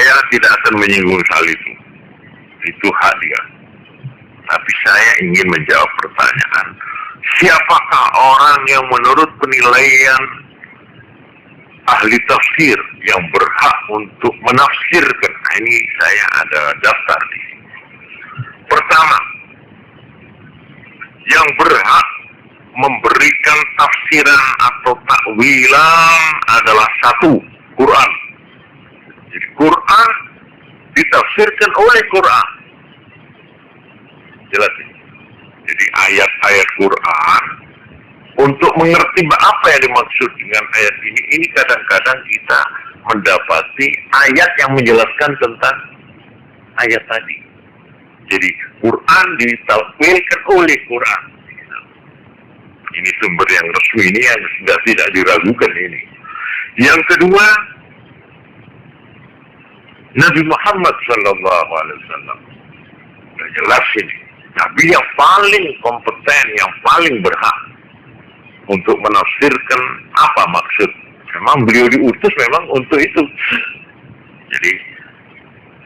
Saya tidak akan menyinggung hal itu. Itu hak dia. Tapi saya ingin menjawab pertanyaan, siapakah orang yang menurut penilaian ahli tafsir yang berhak untuk menafsirkan? Nah, ini saya ada daftar di sini. Pertama, yang berhak memberikan tafsiran atau takwilan adalah satu, Quran. Jadi Quran ditafsirkan oleh Quran. Jelas ini. Jadi ayat-ayat Quran, untuk mengerti apa yang dimaksud dengan ayat ini kadang-kadang kita mendapati ayat yang menjelaskan tentang ayat tadi. Jadi Quran ditakwilkan oleh Quran. Ini sumber yang resmi, ini yang sudah tidak diragukan ini. Yang kedua, Nabi Muhammad SAW. Sudah jelas ini. Nabi yang paling kompeten, yang paling berhak untuk menafsirkan apa maksud. Memang beliau diutus memang untuk itu. Jadi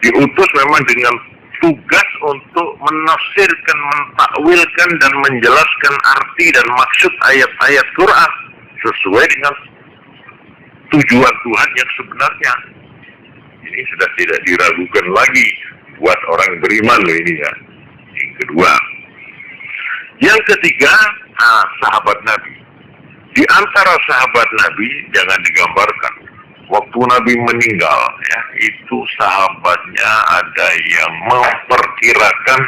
diutus memang dengan tugas untuk menafsirkan, mentakwilkan dan menjelaskan arti dan maksud ayat-ayat Quran sesuai dengan tujuan Tuhan yang sebenarnya. Ini sudah tidak diragukan lagi buat orang beriman loh ini ya. Yang kedua, yang ketiga, sahabat Nabi. Di antara sahabat Nabi jangan digambarkan. Waktu Nabi meninggal, ya, itu sahabatnya ada yang memperkirakan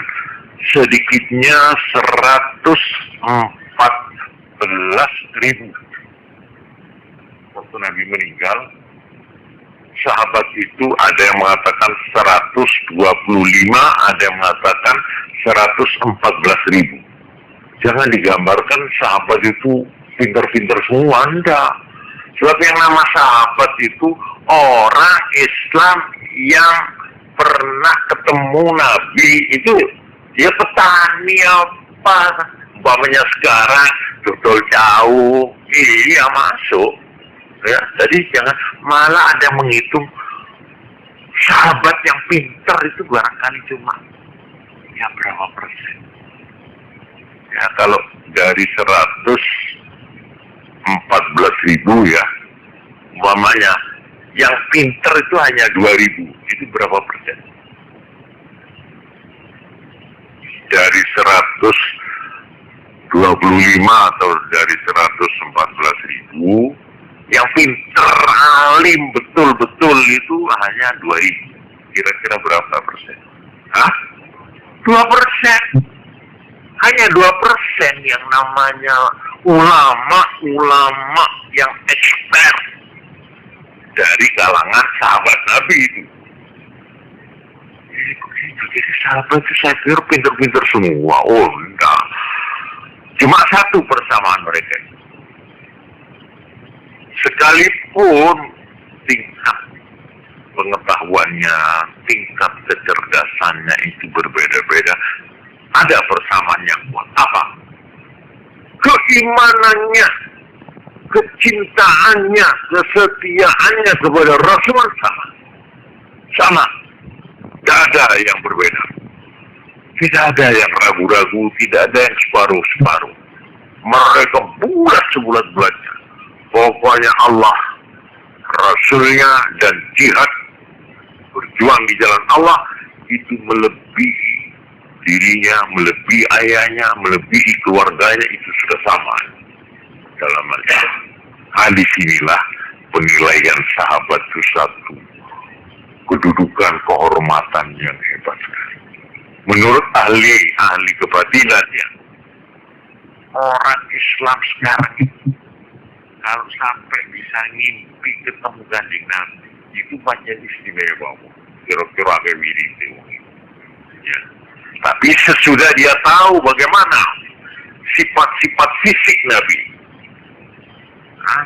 sedikitnya 114.000. Waktu Nabi meninggal, sahabat itu ada yang mengatakan 125, ada yang mengatakan 114.000. Jangan digambarkan sahabat itu pintar-pintar semua, enggak. Sebab yang nama sahabat itu orang Islam yang pernah ketemu Nabi itu, dia petani apa, umpamanya sekarang betul jauh, iya masuk. Ya, jadi jangan malah ada yang menghitung sahabat yang pintar itu barangkali cuma ya berapa persen. Ya kalau dari 114.000 ya, umpamanya yang pintar itu hanya 2.000, itu berapa persen? Dari 125 atau dari 114.000, yang pintar alim betul-betul itu hanya 2.000. Kira-kira berapa persen? Hah? 2%. Hanya 2% yang namanya ulama yang expert dari kalangan sahabat Nabi itu. Jadi sahabat itu saya pikir pintar-pintar semua. Oh enggak. Cuma satu persamaan mereka. Sekalipun tingkat pengetahuannya, tingkat kecerdasannya itu berbeda-beda, ada persamaan yang kuat. Apa? Keimanannya, kecintaannya, kesetiaannya kepada Rasul sama. Tidak ada yang berbeda. Tidak ada yang ragu-ragu, tidak ada yang separuh-separuh. Mereka bulat sebulat-bulatnya. Pokoknya Allah, Rasulnya dan jihad, berjuang di jalan Allah, itu melebihi dirinya, melebihi ayahnya, melebihi keluarganya, itu sudah sama dalam hal ini. Disinilah penilaian sahabat itu satu kedudukan, kehormatan yang hebat sekali. Menurut ahli kebatinan ya, orang Islam sekarang itu kalau sampai bisa ngimpi ketemu Kanjeng Nabi, itu pancen istimewa. Kira-kira kayak mirip ya. Tapi sesudah dia tahu bagaimana sifat-sifat fisik Nabi,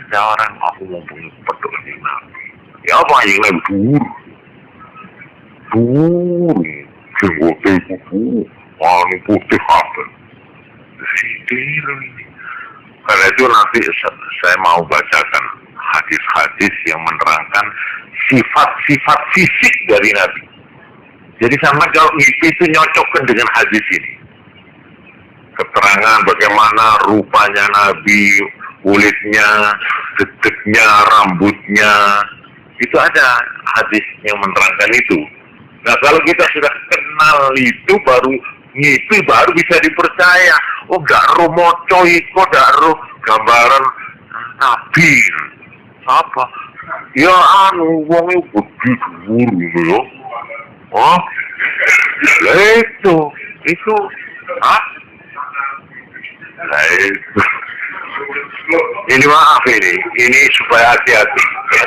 ada orang aku mau punya petuk Kanjeng Nabi. Ya apa yang Nabi dur, jenggote kuku, warna putih apa? Ini. Karena itu nanti saya mau bacakan hadis-hadis yang menerangkan sifat-sifat fisik dari Nabi. Jadi sama kalau mimpi itu nyocokkan dengan hadis ini. Keterangan bagaimana rupanya Nabi, kulitnya, detiknya, rambutnya. Itu ada hadis yang menerangkan itu. Nah kalau kita sudah kenal itu baru mimpi baru bisa dipercaya. Oh gak roh moco iko, gak roh gambaran Nabi. Apa? Ya wongnya gede dhuwur ya. Oh, lah itu, ah, lah itu. Ini maaf ini supaya hati-hati. Ya.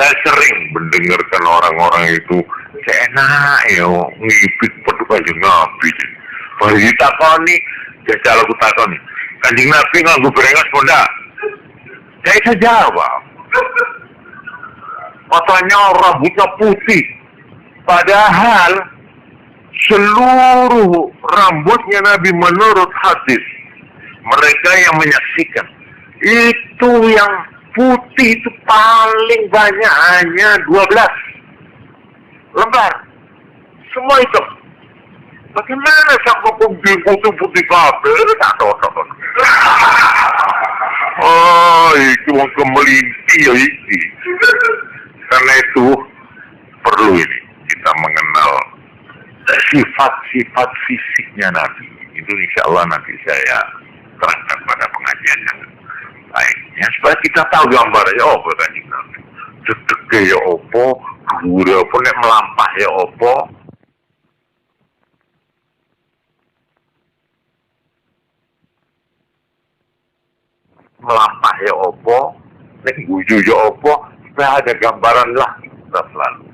Saya sering mendengarkan orang-orang itu, enak ya, ngipit peduk aja Nabi. Baru ditakoni, jajal aku takoni, Kanjeng Nabi nganggo berengas pondak. Saya bisa jawab. Matanya rambutnya putih. Padahal seluruh rambutnya Nabi menurut hadis mereka yang menyaksikan itu yang putih itu paling banyak hanya 12 lembar. Semua itu. Bagaimana sama putih kabel? Tak tahu. Oh, itu mau kemelinti ya ini. Karena itu perlu ini kita mengenal sifat-sifat fisiknya Nabi. Itu insya Allah nanti saya terangkan pada pengajian yang lainnya supaya kita tahu gambarnya. Oh, Kanjeng Nabi dedeke ya opo, dhuwure opo, nek melampah ya opo. Melampah ya opo, nek guyu ya opo, supaya ada gambaran lah kita selalu.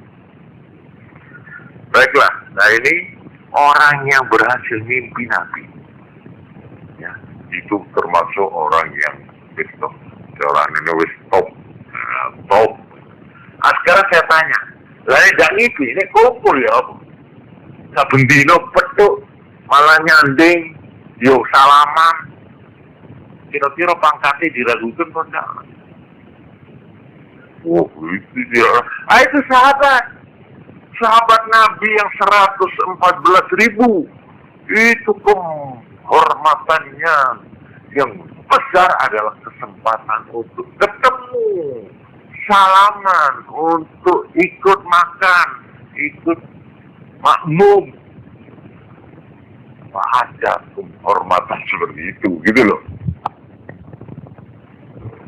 Baiklah, nah ini orang yang berhasil mimpi Nabi. Ya, itu termasuk orang yang top. Orang ini top. Top. Nah, sekarang saya tanya, lah gak mimpi, ini kumpul ya apa? Saben dino petuk, malah nyanding, yo salaman. Kira-kira pangkatnya diragukan kok enggak? Oh, itu dia. Ah, itu sahabat Nabi yang 114.000. Itu kehormatannya yang besar adalah kesempatan untuk ketemu, salaman, untuk ikut makan, ikut makmum. Ada kehormatan seperti itu, gitu loh.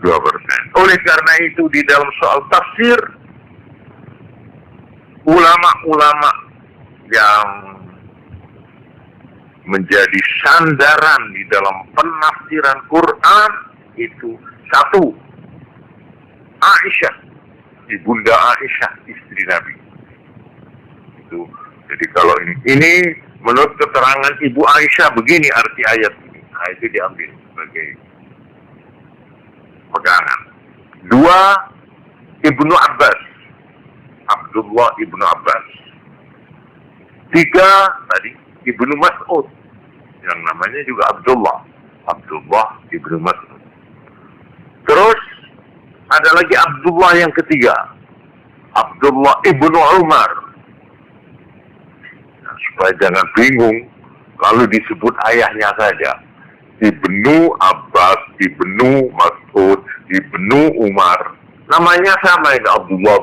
2%. Oleh karena itu di dalam soal tafsir, ulama-ulama yang menjadi sandaran di dalam penafsiran Quran itu satu, Aisyah, ibunda Aisyah, istri Nabi. Itu, jadi kalau ini menurut keterangan Ibu Aisyah begini arti ayat ini. Nah, itu diambil sebagai pegangan. 2, Ibnu Abbas, Abdullah Ibnu Abbas. 3, tadi Ibnu Mas'ud, yang namanya juga Abdullah Ibnu Mas'ud. Terus ada lagi Abdullah yang ketiga, Abdullah Ibnu Umar. Nah, supaya jangan bingung kalau disebut ayahnya saja, Ibnu Abbas, Ibnu Mas'ud, Ibnu Umar. Namanya sama ini Abdullah.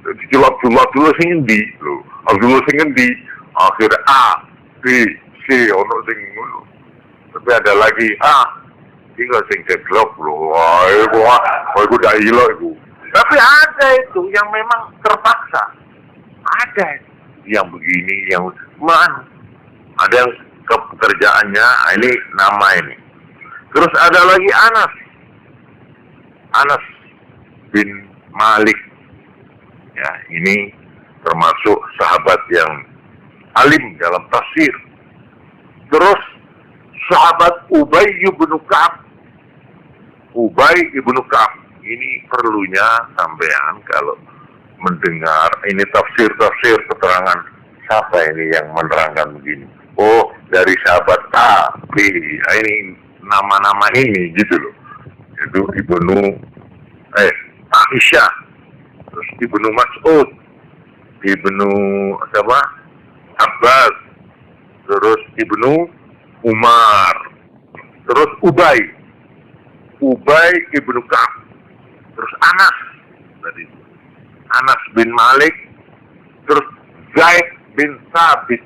Jadi Abdullah sing endi lho. Abdullah sing endi? Akhir A, B, C ono sing ngono. Tapi ada lagi A. Tinggal sing deadlock lho. Wah, iku dak ilo iku. Tapi ada itu yang memang terpaksa. Ada yang begini, yang mana? Ada yang pekerjaannya, ini nama ini. Terus ada lagi Anas bin Malik. Ya, ini termasuk sahabat yang alim dalam tafsir. Terus sahabat Ubay bin Ka'ab. Ini perlunya sampean kalau mendengar ini tafsir keterangan siapa ini yang menerangkan begini. Oh, dari sahabat A, B, ini nama-nama ini gitu loh. Itu Ibnu Aisyah. Terus Ibnu Mas'ud, Ibnu siapa? Abbas, terus Ibnu Umar, terus Ubay Ibnu Ka'ab, terus Anas bin Malik, terus Zaid bin Thabit.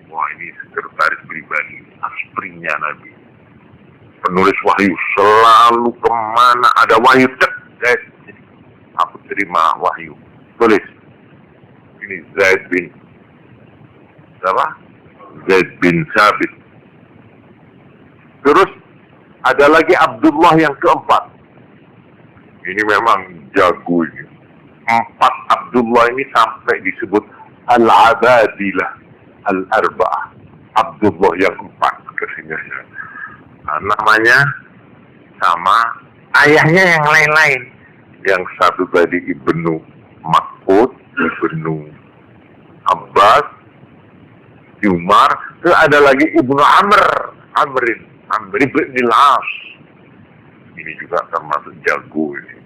Wah, ini sekretaris pribadi, asprinya Nabi. Penulis wahyu, selalu kemana ada wahyu, Zaid, aku terima wahyu. Tulis. Ini Zaid bin Thabit. Terus ada lagi Abdullah yang keempat. Ini memang jago ini. 4 Abdullah ini sampai disebut Al-Abadilah Al-Arba'ah. Abdullah yang 4 kesini. Nah, namanya sama ayahnya yang lain-lain. Yang satu tadi Ibnu Mas'ud, Ibnu Abbas, Umar. Terus ada lagi Ibnu Amr bin Al-As. Ini juga termasuk jago ini.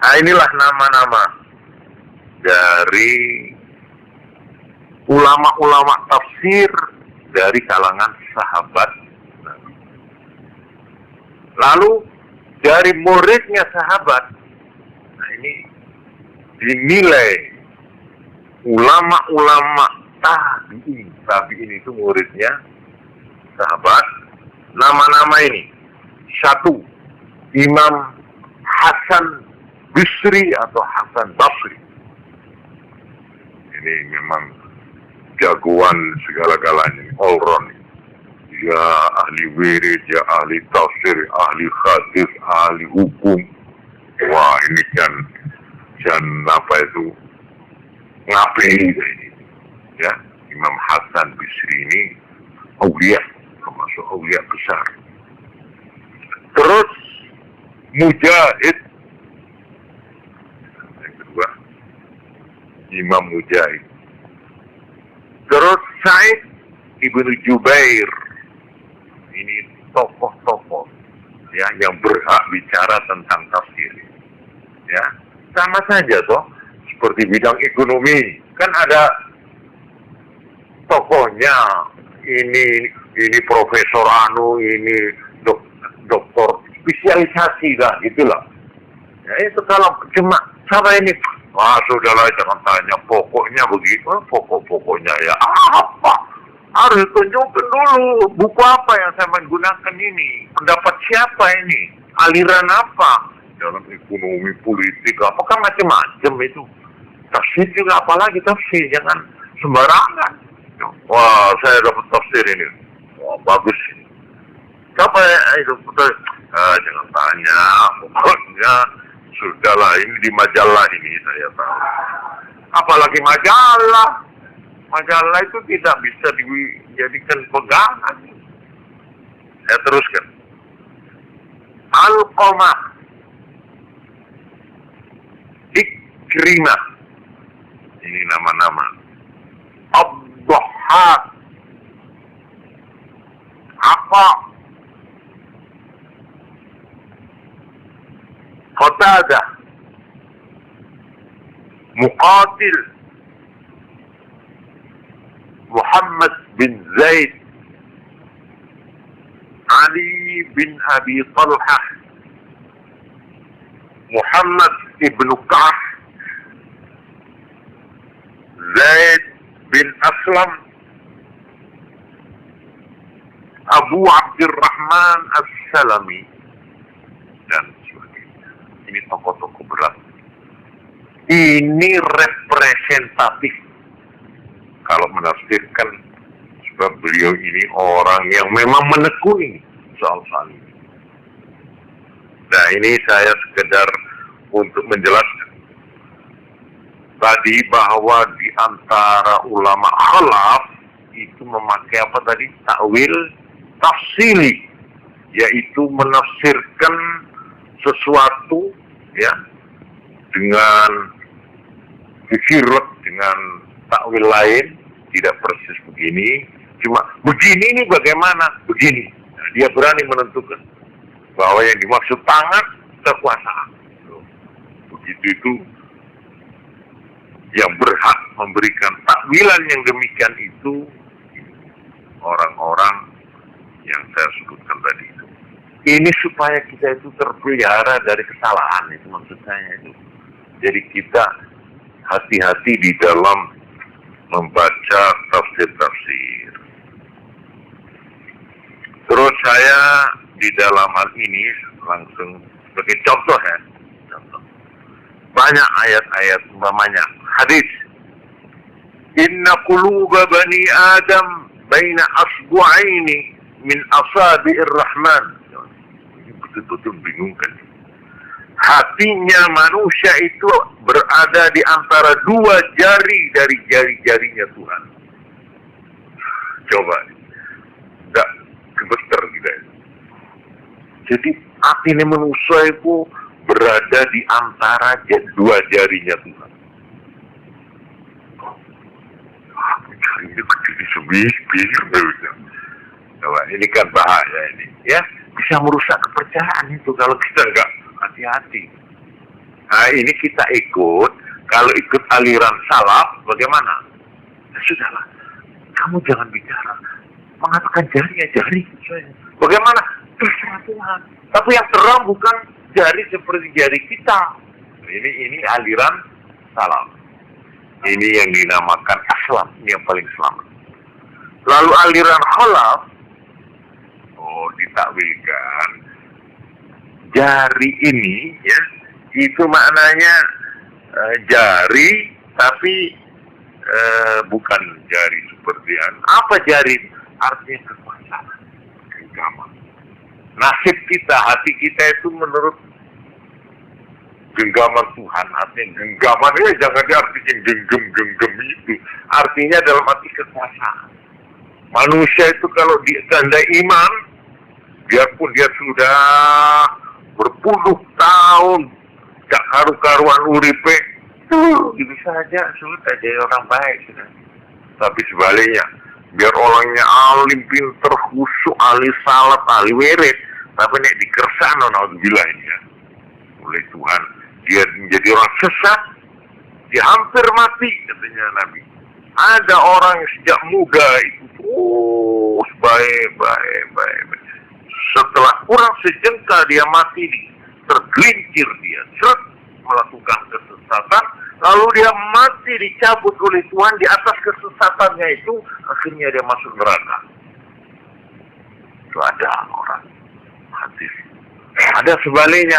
Nah, inilah nama-nama dari ulama-ulama tafsir dari kalangan sahabat Nabi. Lalu dari muridnya sahabat, nah ini dinilai ulama-ulama tabi'in itu muridnya sahabat. Nama-nama ini: 1. Imam Hasan Bisri atau Hasan Basri. Ini memang jagoan segala-galanya, all round. Dia ahli wirid, dia ahli tafsir, ahli hadis, ahli hukum. Wah, ini kan apa itu, ngapain ini? Ya, Imam Hasan Bisri ini aulia, termasuk aulia besar. Terus Mujahid, yang kedua Imam Mujahid. Terus Sa'id Ibnu Jubair, ini tokoh-tokoh ya yang berhak bicara tentang tafsir. Ya, sama saja toh, seperti bidang ekonomi kan ada tokohnya, ini profesor ini doktor spesialisasi lah, gitulah. Ya itu kalau cuma siapa ini, sudahlah jangan tanya, pokoknya begitu, pokoknya ya apa? Harus tunjukin dulu buku apa yang saya menggunakan ini, pendapat siapa ini, aliran apa, dalam ekonomi, politik, apakah macam-macam itu. Tafsir juga, apalagi tafsir, jangan sembarangan. Wah, saya dapat tafsir ini, wah bagus ini. Siapa itu betul? Jangan tanya, pokoknya sudahlah, ini di majalah ini saya tahu. Apalagi majalah itu tidak bisa dijadikan pegangan. Saya teruskan. Alqamah, Ikrimah, ini nama-nama. Abdhahhak, Aqa, Qatadah, Muqatil, Muhammad bin Zaid, Ali bin Abi Talhah, Muhammad ibn Ka'ab, Zaid bin Aslam, Abu Abdurrahman As-Salami, dan sebagainya. Ini tokoh-tokoh berat. Ini representatif kalau menafsirkan, sebab beliau ini orang yang memang menekuni soal-soal ini. Nah, ini saya sekedar untuk menjelaskan tadi bahwa di antara ulama khalaf itu memakai apa tadi? Takwil tafsili, yaitu menafsirkan sesuatu ya dengan dikirut dengan takwil lain, tidak persis begini, cuma begini ini bagaimana? Begini. Nah, dia berani menentukan bahwa yang dimaksud tangan kekuasaan. Begitu itu yang berhak memberikan takwilan yang demikian itu orang-orang yang saya sebutkan tadi itu. Ini supaya kita itu terpelihara dari kesalahan, itu maksud saya itu. Jadi kita hati-hati di dalam membaca tafsir-tafsir. Terus saya di dalam hal ini langsung sebagai contoh ya. Banyak ayat-ayat umpamanya hadis. Inna quluba bani Adam baina asbu'aini min asabi'ir rahman. Ini betul-betul bingung kan. Hatinya manusia itu berada di antara dua jari dari jari-jarinya Tuhan. Coba. Enggak gemeter gitu ya. Jadi hatinya manusia itu berada di antara dua jarinya Tuhan. Jarinya kecil sebis-bis. Nah, ini kan bahaya ini. Ya, bisa merusak kepercayaan itu kalau kita nggak hati-hati. Nah, ini kita ikut. Kalau ikut aliran salaf, bagaimana? Ya sudahlah. Kamu jangan bicara. Mengatakan jari. Bagaimana? Terserah Tuhan. Tapi yang terang bukan jari seperti jari kita. Ini aliran salaf. Ini yang dinamakan aslam, ini yang paling selamat. Lalu aliran khalaf, ditakwilkan jari ini ya, itu maknanya jari tapi bukan jari seperti apa jari? Artinya kekuasaan, genggaman. Nasib kita, hati kita itu menurut genggaman Tuhan, artinya genggaman itu jangan diartikan genggam itu, artinya dalam arti kekuasaan. Manusia itu kalau ditandai iman, biarpun dia sudah berpuluh tahun gak karu-karuan uripe, gitu saja sudah jadi orang baik sudah. Tapi sebaliknya, biar orangnya alim, pinter, khusyuk, ahli salat, ahli wirid, tapi nek dikersano naudzubillah ini ya, oleh Tuhan dia menjadi orang sesat, dia hampir mati katanya Nabi. Ada orang yang sejak muda itu terus baik. Setelah kurang sejengkal dia mati, tergelincir dia, melakukan kesesatan, lalu dia mati dicabut oleh Tuhan di atas kesesatannya itu, akhirnya dia masuk neraka. Itu ada orang hadis. Ada sebaliknya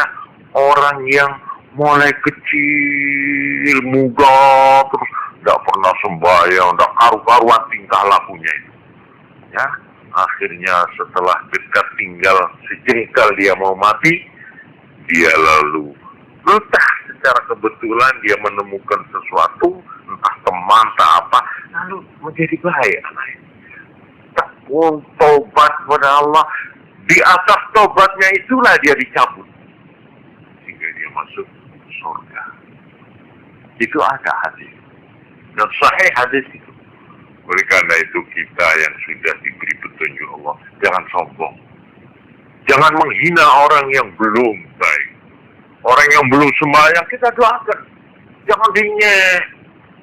orang yang mulai kecil, muda, terus tidak pernah sembahyang, tidak karu-karuan tingkah lakunya itu. Ya, akhirnya setelah dekat tinggal sejengkal dia mau mati, dia lalu entah secara kebetulan dia menemukan sesuatu, entah teman, entah apa, lalu menjadi baik anak ini. Tekun, tobat kepada Allah, di atas tobatnya itulah dia dicabut, sehingga dia masuk surga. Itu ada hadis. Dan sahih hadis itu. Oleh karena itu kita yang sudah diberi petunjuk Allah, jangan sombong. Jangan menghina orang yang belum baik. Orang yang belum sembahyang kita doakan. Jangan dinyek.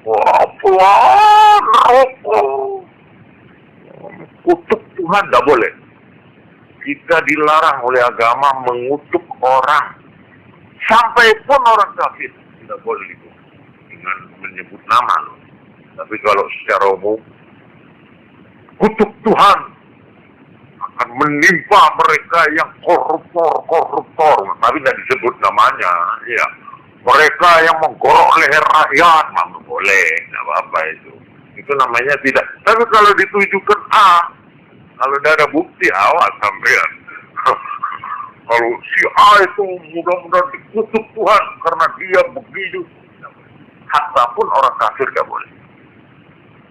Wah, puan, rokok. Kutuk Tuhan, tidak boleh. Kita dilarang oleh agama mengutuk orang. Sampai pun orang kafir. Tidak boleh itu. Dengan menyebut nama loh. Tapi kalau secara umum, kutuk Tuhan akan menimpa mereka yang koruptor. Tapi tidak disebut namanya. Ya, mereka yang menggorok leher rakyat, nggak boleh, nggak apa-apa itu. Itu namanya tidak. Tapi kalau ditujukan kalau tidak ada bukti, awas sampean. Kalau si A itu mudah-mudahan dikutuk Tuhan karena dia begitu. Hatta pun orang kafir nggak boleh.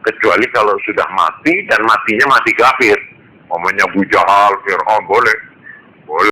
Kecuali kalau sudah mati dan matinya mati kafir. Namanya Abu Jahal, Fir'aun boleh.